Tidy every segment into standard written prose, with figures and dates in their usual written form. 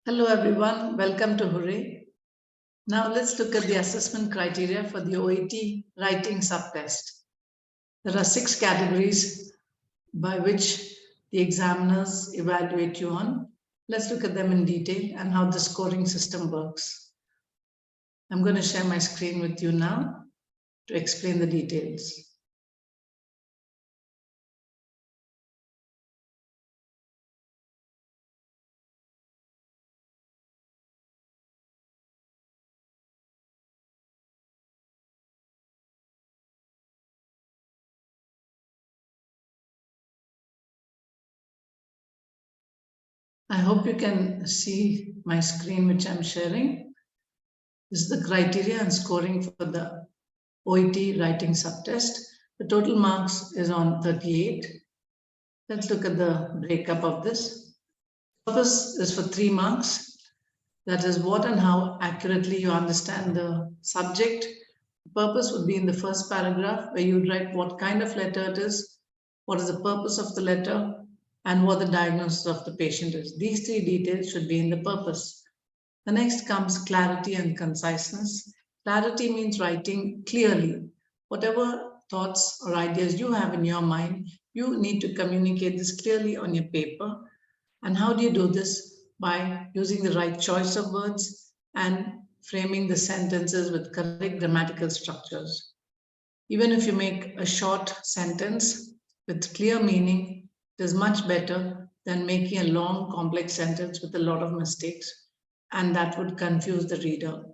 Hello everyone, welcome to Hooray. Now let's look at the assessment criteria for the OET writing subtest. There are 6 categories by which the examiners evaluate you on. Let's look at them in detail and how the scoring system works. I'm going to share my screen with you now to explain the details. I hope you can see my screen which I'm sharing. This is the criteria and scoring for the OET writing subtest. The total marks is on 38. Let's look at the breakup of this. Purpose is for 3 marks. That is what and how accurately you understand the subject. Purpose would be in the first paragraph where you write what kind of letter it is, what is the purpose of the letter, and what the diagnosis of the patient is. These 3 details should be in the purpose. The next comes clarity and conciseness. Clarity means writing clearly. Whatever thoughts or ideas you have in your mind, you need to communicate this clearly on your paper. And how do you do this? By using the right choice of words and framing the sentences with correct grammatical structures. Even if you make a short sentence with clear meaning, it is much better than making a long, complex sentence with a lot of mistakes, and that would confuse the reader.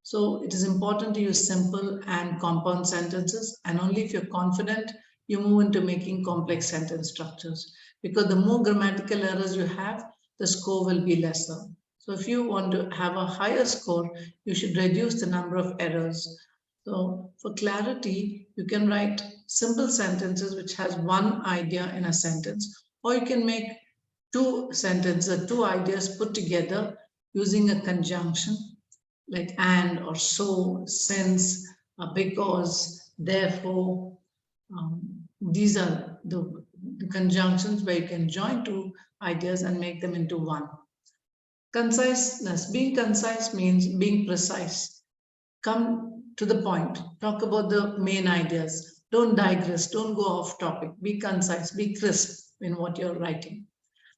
So it is important to use simple and compound sentences, and only if you're confident, you move into making complex sentence structures. Because the more grammatical errors you have, the score will be lesser. So if you want to have a higher score, you should reduce the number of errors. So for clarity, you can write simple sentences which has one idea in a sentence, or you can make 2 sentences, 2 ideas put together using a conjunction like and or so, since, because, therefore. These are the conjunctions where you can join 2 ideas and make them into one. Conciseness. Being concise means being precise. Come to the point. Talk about the main ideas. Don't digress. Don't go off topic. Be concise. Be crisp in what you're writing.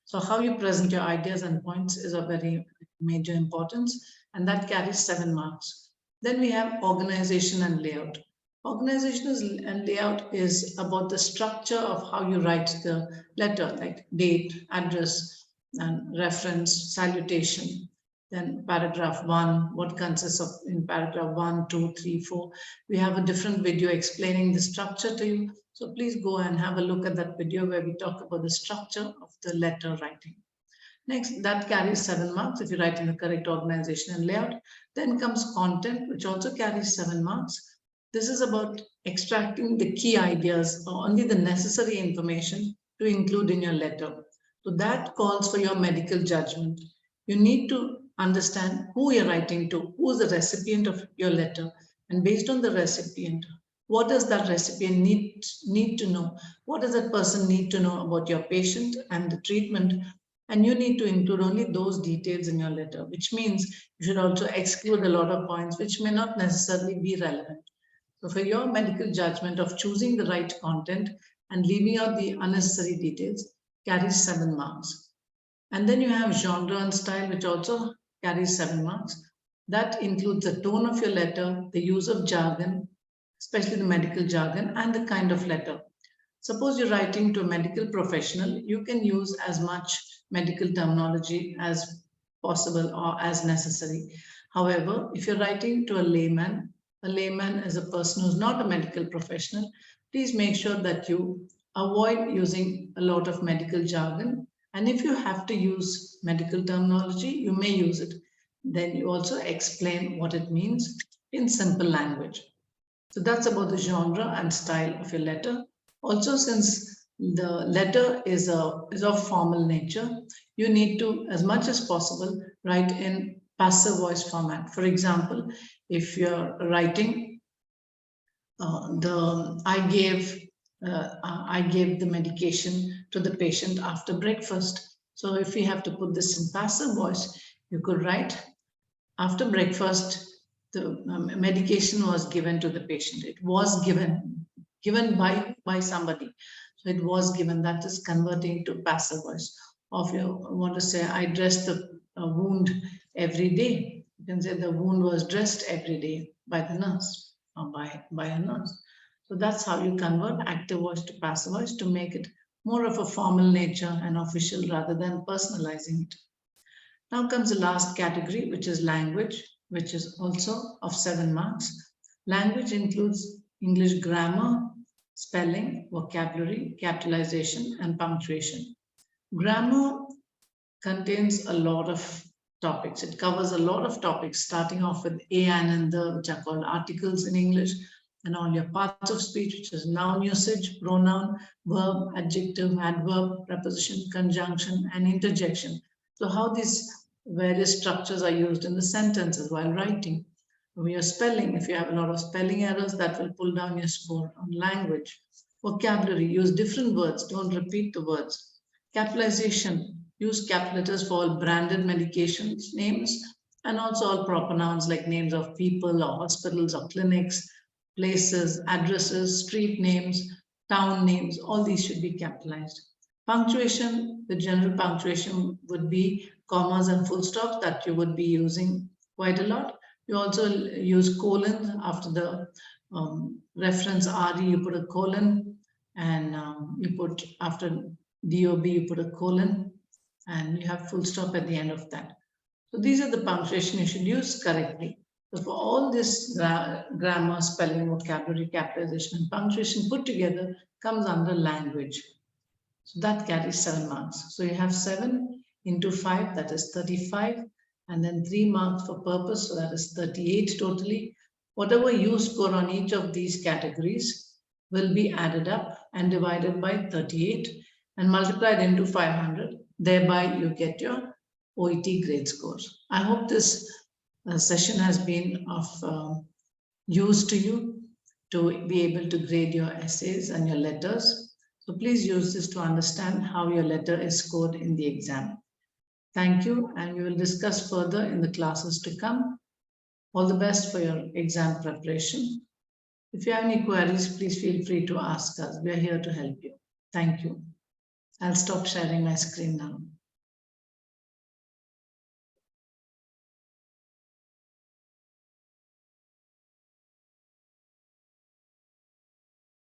So how you present your ideas and points is of very major importance, and that carries 7 marks. Then we have organization and layout. Organization and layout is about the structure of how you write the letter, like date, address, and reference, salutation. Then paragraph 1, what consists of in paragraph 1, 2, 3, 4. We have a different video explaining the structure to you. So please go and have a look at that video where we talk about the structure of the letter writing. Next, that carries 7 marks if you write in the correct organization and layout. Then comes content, which also carries 7 marks. This is about extracting the key ideas or only the necessary information to include in your letter. So that calls for your medical judgment. You need to understand who you're writing to, who is the recipient of your letter, and based on the recipient, what does that recipient need to know? What does that person need to know about your patient and the treatment? And you need to include only those details in your letter, which means you should also exclude a lot of points which may not necessarily be relevant. So for your medical judgment of choosing the right content and leaving out the unnecessary details carries 7 marks. And then you have genre and style, which also carries 7 marks. That includes the tone of your letter, the use of jargon, especially the medical jargon, and the kind of letter. Suppose you're writing to a medical professional, you can use as much medical terminology as possible or as necessary. However, if you're writing to a layman is a person who's not a medical professional, please make sure that you avoid using a lot of medical jargon. And if you have to use medical terminology, you may use it. Then you also explain what it means in simple language. So that's about the genre and style of your letter. Also, since the letter is of formal nature, you need to, as much as possible, write in passive voice format. For example, if you're writing I gave the medication to the patient after breakfast. So if we have to put this in passive voice, You could write, after breakfast, the medication was given to the patient. It was given by somebody. So it was given. That is converting to passive voice. Or if you want to say, I dressed the wound every day, you can say the wound was dressed every day by the nurse or by a nurse. So that's how you convert active voice to passive voice to make it more of a formal nature and official rather than personalizing it. Now comes the last category, which is language, which is also of 7 marks. Language includes English grammar, spelling, vocabulary, capitalization, and punctuation. Grammar contains a lot of topics. It covers a lot of topics, starting off with a, an, and the, which are called articles in English, and all your parts of speech, which is noun usage, pronoun, verb, adjective, adverb, preposition, conjunction, and interjection. So how these various structures are used in the sentences while writing. When you're spelling, if you have a lot of spelling errors, that will pull down your score. On language, vocabulary, use different words, don't repeat the words. Capitalization, use capital letters for all branded medications names and also all proper nouns like names of people or hospitals or clinics, places, addresses, street names, town names, all these should be capitalized. Punctuation, the general punctuation would be commas and full stops that you would be using quite a lot. You also use colon after the reference RE, you put a colon, and you put after DOB, you put a colon, and you have full stop at the end of that. So these are the punctuation you should use correctly. So for all this grammar, spelling, vocabulary, capitalization, and punctuation put together comes under language. So that carries 7 marks. So you have 7 into 5, that is 35, and then 3 marks for purpose, so that is 38 totally. Whatever you score on each of these categories will be added up and divided by 38 and multiplied into 500. Thereby you get your OET grade scores. I hope this session has been of use to you to be able to grade your essays and your letters. So please use this to understand how your letter is scored in the exam. Thank you, and we will discuss further in the classes to come. All the best for your exam preparation. If you have any queries, please feel free to ask us. We are here to help you. Thank you. I'll stop sharing my screen now.